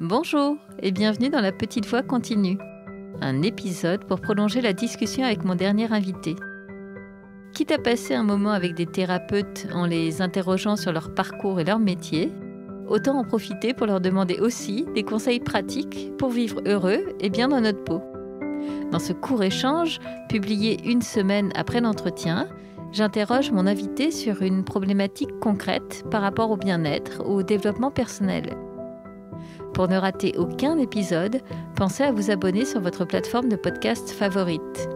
Bonjour et bienvenue dans La Petite Voix continue, un épisode pour prolonger la discussion avec mon dernier invité. Quitte à passer un moment avec des thérapeutes en les interrogeant sur leur parcours et leur métier, autant en profiter pour leur demander aussi des conseils pratiques pour vivre heureux et bien dans notre peau. Dans ce court échange, publié une semaine après l'entretien, j'interroge mon invité sur une problématique concrète par rapport au bien-être ou au développement personnel. Pour ne rater aucun épisode, pensez à vous abonner sur votre plateforme de podcast favorite.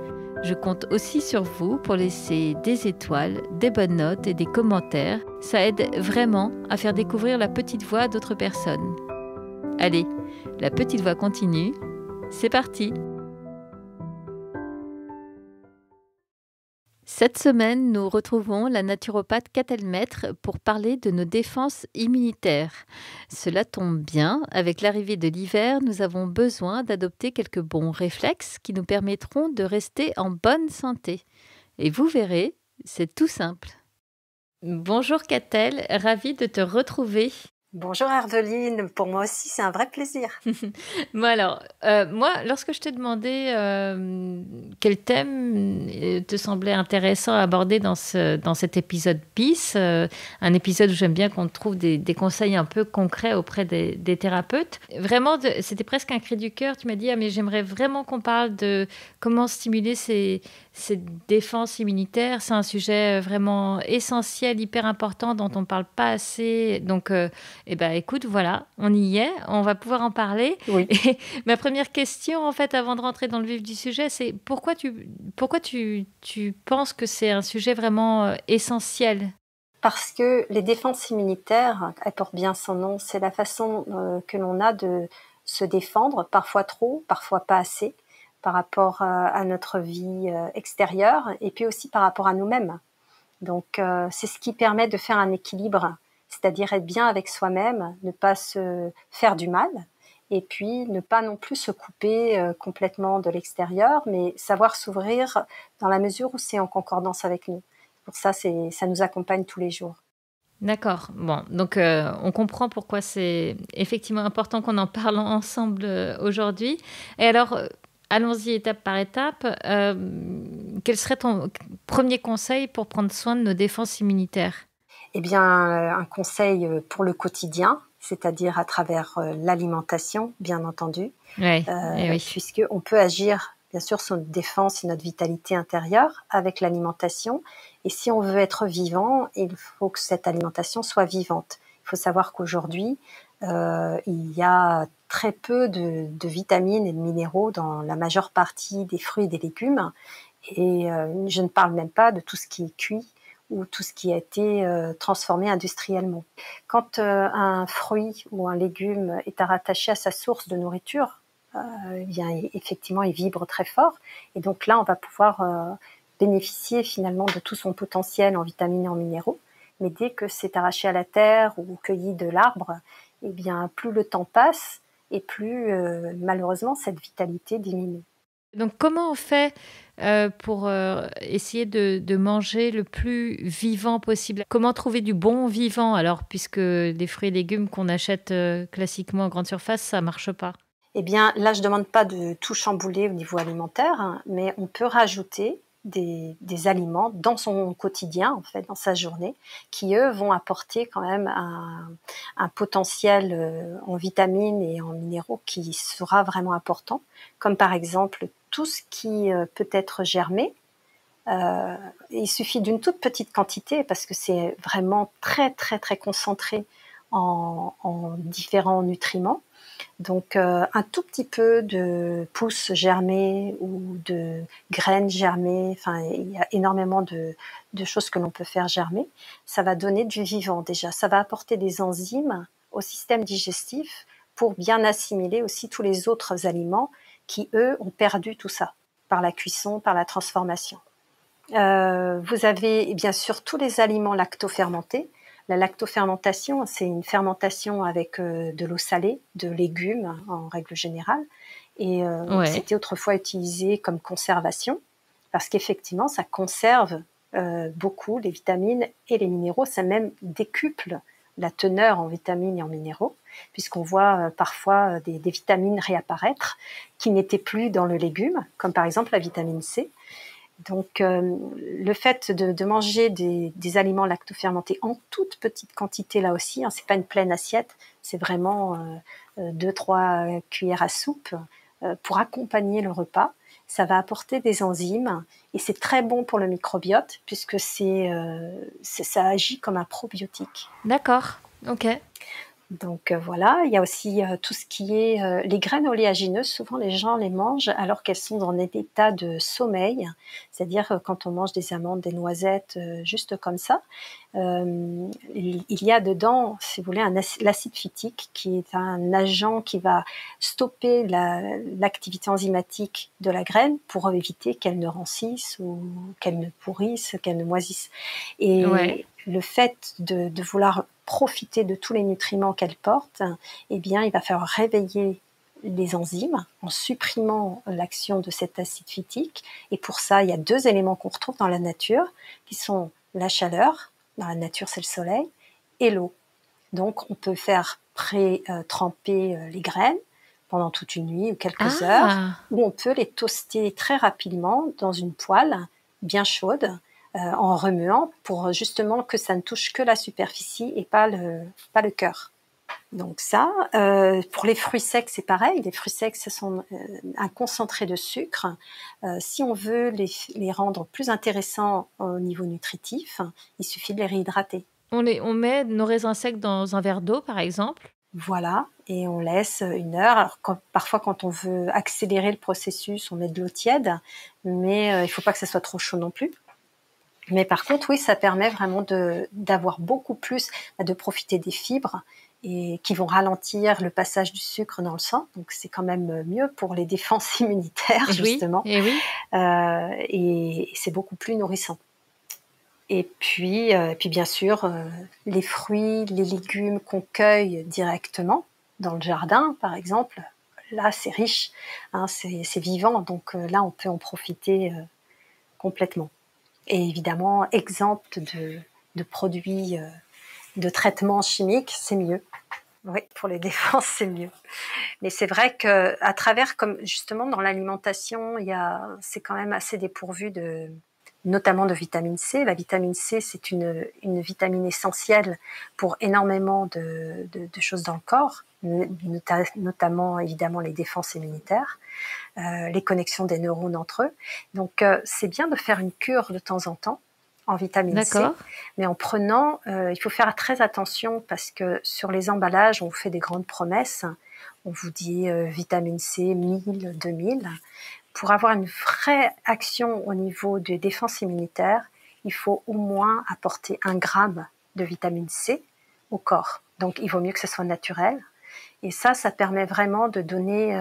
Je compte aussi sur vous pour laisser des étoiles, des bonnes notes et des commentaires. Ça aide vraiment à faire découvrir La Petite Voix à d'autres personnes. Allez, La Petite Voix continue, c'est parti! Cette semaine, nous retrouvons la naturopathe Catel Maître pour parler de nos défenses immunitaires. Cela tombe bien, avec l'arrivée de l'hiver, nous avons besoin d'adopter quelques bons réflexes qui nous permettront de rester en bonne santé. Et vous verrez, c'est tout simple. Bonjour Catel, ravie de te retrouver. Bonjour Ardeline, pour moi aussi c'est un vrai plaisir. Bon alors, moi, lorsque je t'ai demandé quel thème te semblait intéressant à aborder dans cet épisode bis, un épisode où j'aime bien qu'on trouve des conseils un peu concrets auprès des thérapeutes, vraiment, c'était presque un cri du cœur. Tu m'as dit, ah, mais j'aimerais vraiment qu'on parle de comment stimuler ces défenses immunitaires. C'est un sujet vraiment essentiel, hyper important, dont on ne parle pas assez. Donc, eh ben, écoute, voilà, on y est, on va pouvoir en parler. Oui. Et ma première question, en fait, avant de rentrer dans le vif du sujet, c'est pourquoi tu penses que c'est un sujet vraiment essentiel? Parce que les défenses immunitaires, elles portent bien son nom, c'est la façon que l'on a de se défendre, parfois trop, parfois pas assez, par rapport à notre vie extérieure et puis aussi par rapport à nous-mêmes. Donc c'est ce qui permet de faire un équilibre, c'est-à-dire être bien avec soi-même, ne pas se faire du mal et puis ne pas non plus se couper complètement de l'extérieur, mais savoir s'ouvrir dans la mesure où c'est en concordance avec nous. Pour ça, ça nous accompagne tous les jours. D'accord. Bon, donc on comprend pourquoi c'est effectivement important qu'on en parle ensemble aujourd'hui. Et alors, allons-y étape par étape. Quel serait ton premier conseil pour prendre soin de nos défenses immunitaires? Eh bien, un conseil pour le quotidien, c'est-à-dire à travers l'alimentation, bien entendu, Ouais, oui. puisqu'on peut agir, bien sûr, sur notre défense et notre vitalité intérieure avec l'alimentation. Et si on veut être vivant, il faut que cette alimentation soit vivante. Il faut savoir qu'aujourd'hui, il y a très peu de vitamines et de minéraux dans la majeure partie des fruits et des légumes. Et je ne parle même pas de tout ce qui est cuit ou tout ce qui a été transformé industriellement. Quand un fruit ou un légume est rattaché à sa source de nourriture, eh bien, effectivement, il vibre très fort. Et donc là, on va pouvoir bénéficier finalement de tout son potentiel en vitamines et en minéraux. Mais dès que c'est arraché à la terre ou cueilli de l'arbre, eh bien, plus le temps passe et plus, malheureusement, cette vitalité diminue. Donc, comment on fait pour essayer de manger le plus vivant possible? Comment trouver du bon vivant alors, puisque les fruits et légumes qu'on achète classiquement en grande surface, ça marche pas? Eh bien, là, je ne demande pas de tout chambouler au niveau alimentaire, hein, mais on peut rajouter des aliments dans son quotidien, en fait, dans sa journée, qui, eux, vont apporter quand même un potentiel en vitamines et en minéraux qui sera vraiment important, comme par exemple tout ce qui peut être germé. Il suffit d'une toute petite quantité parce que c'est vraiment très, très, très concentré en différents nutriments. Donc un tout petit peu de pousses germées ou de graines germées, enfin il y a énormément de choses que l'on peut faire germer. Ça va donner du vivant déjà, ça va apporter des enzymes au système digestif pour bien assimiler aussi tous les autres aliments qui, eux, ont perdu tout ça par la cuisson, par la transformation. Vous avez bien sûr tous les aliments lactofermentés. La lactofermentation, c'est une fermentation avec de l'eau salée, de légumes en règle générale. Et Ouais. c'était autrefois utilisé comme conservation parce qu'effectivement, ça conserve beaucoup les vitamines et les minéraux. Ça même décuple la teneur en vitamines et en minéraux, puisqu'on voit parfois des vitamines réapparaître qui n'étaient plus dans le légume, comme par exemple la vitamine C. Donc, le fait de manger des aliments lactofermentés en toute petite quantité, là aussi, c'est pas une pleine assiette, c'est vraiment 2-3 cuillères à soupe pour accompagner le repas. Ça va apporter des enzymes et c'est très bon pour le microbiote puisque ça agit comme un probiotique. D'accord, ok. Donc voilà, il y a aussi tout ce qui est les graines oléagineuses. Souvent, les gens les mangent alors qu'elles sont dans des états de sommeil, c'est-à-dire quand on mange des amandes, des noisettes, juste comme ça, il y a dedans, si vous voulez, l'acide phytique qui est un agent qui va stopper l'activité enzymatique de la graine pour éviter qu'elle ne rancisse ou qu'elle ne pourrisse, qu'elle ne moisisse. Et le fait de vouloir profiter de tous les nutriments qu'elle porte, eh bien, il va faire réveiller les enzymes en supprimant l'action de cet acide phytique. Et pour ça, il y a 2 éléments qu'on retrouve dans la nature, qui sont la chaleur, dans la nature c'est le soleil, et l'eau. Donc, on peut faire tremper les graines pendant toute une nuit ou quelques heures, ou on peut les toaster très rapidement dans une poêle bien chaude, en remuant pour justement que ça ne touche que la superficie et pas le cœur. Donc ça, pour les fruits secs, c'est pareil. Les fruits secs, ce sont un concentré de sucre. Si on veut les rendre plus intéressants au niveau nutritif, il suffit de les réhydrater. On met nos raisins secs dans un verre d'eau, par exemple. Voilà, et on laisse 1 heure. Alors, parfois, quand on veut accélérer le processus, on met de l'eau tiède, mais il ne faut pas que ça soit trop chaud non plus. Mais par contre, oui, ça permet vraiment d'avoir beaucoup plus, de profiter des fibres et qui vont ralentir le passage du sucre dans le sang. Donc, c'est quand même mieux pour les défenses immunitaires, justement. Oui. Et c'est beaucoup plus nourrissant. Et puis bien sûr, les fruits, les légumes qu'on cueille directement dans le jardin, par exemple, là, c'est riche, c'est vivant. Donc là, on peut en profiter complètement. Et évidemment, exempt de produits de traitement chimique, c'est mieux. Oui, pour les défenses, c'est mieux. Mais c'est vrai que à travers, comme justement dans l'alimentation, c'est quand même assez dépourvu notamment de vitamine C. La vitamine C, c'est une vitamine essentielle pour énormément de choses dans le corps, notamment évidemment les défenses immunitaires, les connexions des neurones entre eux. Donc c'est bien de faire une cure de temps en temps en vitamine C, mais en prenant, il faut faire très attention parce que sur les emballages, on vous fait des grandes promesses. On vous dit vitamine C 1000, 2000. Pour avoir une vraie action au niveau des défenses immunitaires, il faut au moins apporter 1 gramme de vitamine C au corps. Donc, il vaut mieux que ce soit naturel. Et ça permet vraiment de donner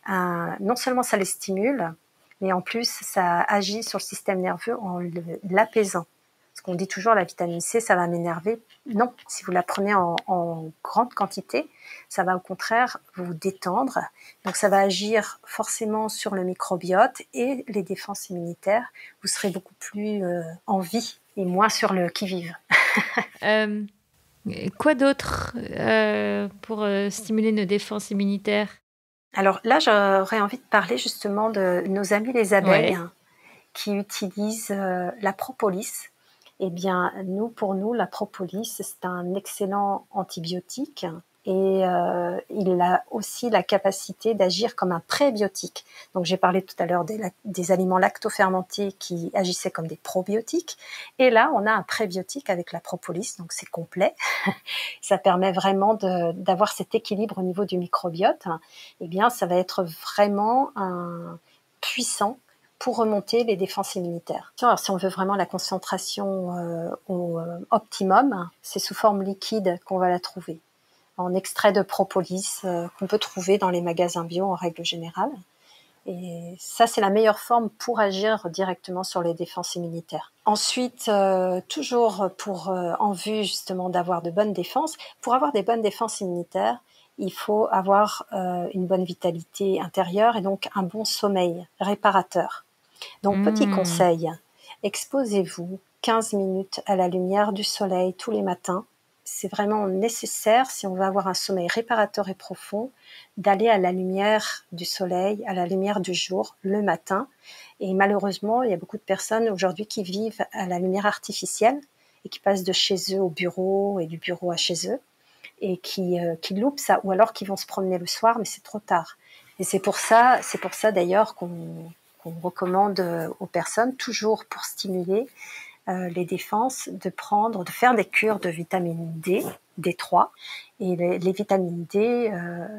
non seulement ça les stimule, mais en plus, ça agit sur le système nerveux en l'apaisant. Parce qu'on dit toujours la vitamine C, ça va m'énerver. Non, si vous la prenez en grande quantité, ça va au contraire vous détendre. Donc ça va agir forcément sur le microbiote et les défenses immunitaires. Vous serez beaucoup plus en vie et moins sur le qui-vive. Quoi d'autre pour stimuler nos défenses immunitaires ? Alors là, j'aurais envie de parler justement de nos amis les abeilles qui utilisent la propolis. Eh bien, pour nous, la propolis, c'est un excellent antibiotique et il a aussi la capacité d'agir comme un prébiotique. Donc, j'ai parlé tout à l'heure des aliments lactofermentés qui agissaient comme des probiotiques. Et là, on a un prébiotique avec la propolis, donc c'est complet. Ça permet vraiment d'avoir cet équilibre au niveau du microbiote. Eh bien, ça va être vraiment puissant pour remonter les défenses immunitaires. Alors, si on veut vraiment la concentration au optimum, c'est sous forme liquide qu'on va la trouver, en extrait de propolis qu'on peut trouver dans les magasins bio en règle générale. Et ça, c'est la meilleure forme pour agir directement sur les défenses immunitaires. Ensuite, toujours en vue justement d'avoir de bonnes défenses, pour avoir des bonnes défenses immunitaires, il faut avoir une bonne vitalité intérieure et donc un bon sommeil réparateur. Donc, petit conseil, exposez-vous 15 minutes à la lumière du soleil tous les matins c'est vraiment nécessaire, si on veut avoir un sommeil réparateur et profond, d'aller à la lumière du soleil, à la lumière du jour, le matin. Et malheureusement, il y a beaucoup de personnes aujourd'hui qui vivent à la lumière artificielle et qui passent de chez eux au bureau et du bureau à chez eux et qui loupent ça, ou alors qui vont se promener le soir, mais c'est trop tard. Et c'est pour ça d'ailleurs qu'on recommande aux personnes, toujours pour stimuler les défenses, de faire des cures de vitamine D, D3. Et les vitamines D,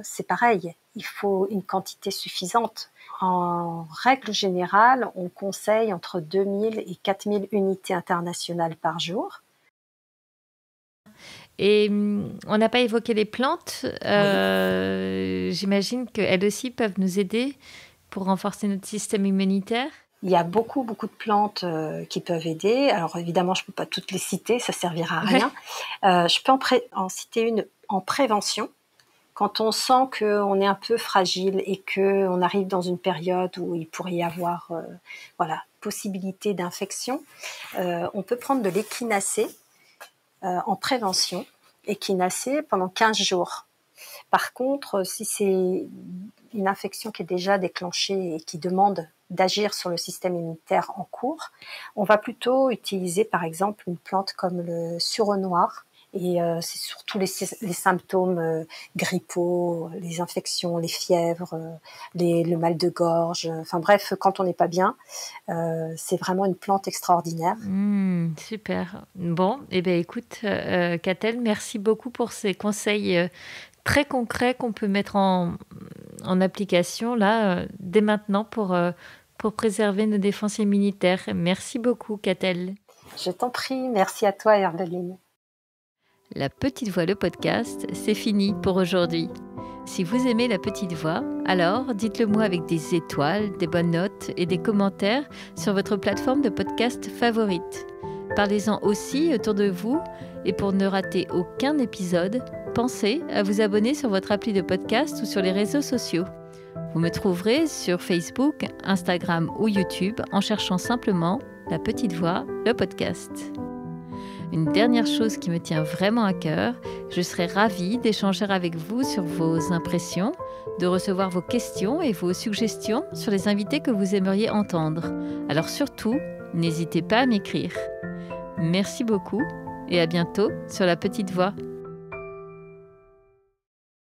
c'est pareil, il faut une quantité suffisante. En règle générale, on conseille entre 2000 et 4000 unités internationales par jour. Et on n'a pas évoqué les plantes. J'imagine qu'elles aussi peuvent nous aider pour renforcer notre système immunitaire. Il y a beaucoup de plantes qui peuvent aider. Alors évidemment, je ne peux pas toutes les citer, ça ne servira à rien. Je peux en citer une en prévention. Quand on sent qu'on est un peu fragile et qu'on arrive dans une période où il pourrait y avoir possibilité d'infection, on peut prendre de l'échinacée en prévention, échinacée pendant 15 jours. Par contre, si c'est une infection qui est déjà déclenchée et qui demande d'agir sur le système immunitaire en cours, on va plutôt utiliser par exemple une plante comme le sureau noir. Et c'est surtout les symptômes grippaux, les infections, les fièvres, le mal de gorge. Enfin bref, quand on n'est pas bien, c'est vraiment une plante extraordinaire. Super. Bon, écoute, Catel, merci beaucoup pour ces conseils très concrets qu'on peut mettre en application là dès maintenant pour préserver nos défenses immunitaires. Merci beaucoup, Catel. Je t'en prie, merci à toi, Herbeline. La Petite Voix, le podcast, c'est fini pour aujourd'hui. Si vous aimez La Petite Voix, alors dites-le moi avec des étoiles, des bonnes notes et des commentaires sur votre plateforme de podcast favorite. Parlez-en aussi autour de vous et pour ne rater aucun épisode, pensez à vous abonner sur votre appli de podcast ou sur les réseaux sociaux. Vous me trouverez sur Facebook, Instagram ou YouTube en cherchant simplement La Petite Voix, le podcast. Une dernière chose qui me tient vraiment à cœur, je serais ravie d'échanger avec vous sur vos impressions, de recevoir vos questions et vos suggestions sur les invités que vous aimeriez entendre. Alors surtout, n'hésitez pas à m'écrire. Merci beaucoup et à bientôt sur La Petite Voix.